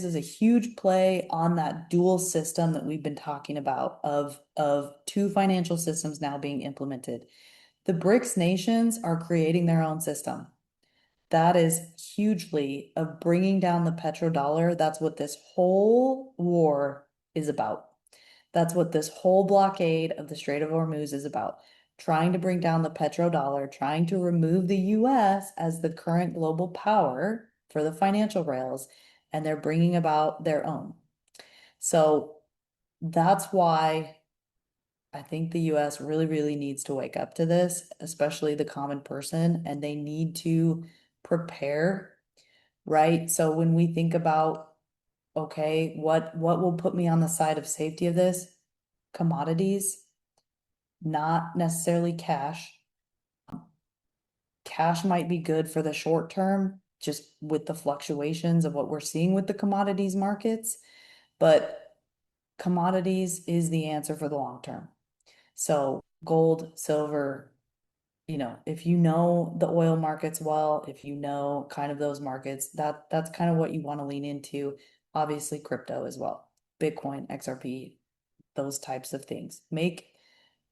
is a huge play on that dual system that we've been talking about of two financial systems now being implemented. The BRICS nations are creating their own system. That is hugely of bringing down the petrodollar. That's what this whole war is about. That's what this whole blockade of the Strait of Hormuz is about. Trying to bring down the petrodollar, trying to remove the US as the current global power for the financial rails, and they're bringing about their own. So that's why I think the US really, really needs to wake up to this, especially the common person, and they need to prepare, right? So when we think about, okay, what will put me on the side of safety of this? Commodities, not necessarily cash. Cash might be good for the short term, just with the fluctuations of what we're seeing with the commodities markets, but commodities is the answer for the long term. So gold, silver, if you know the oil markets well, if you know kind of those markets, that's kind of what you want to lean into. Obviously, crypto as well, Bitcoin, XRP, those types of things.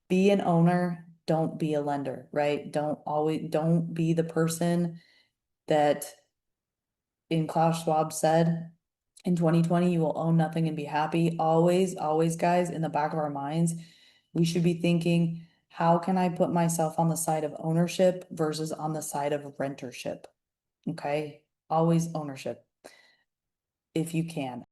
Be an owner, don't be a lender, right? Don't be the person that in Klaus Schwab said in 2020, you will own nothing and be happy. Always, always, guys, in the back of our minds, we should be thinking, how can I put myself on the side of ownership versus on the side of rentership? Okay. Always ownership if you can.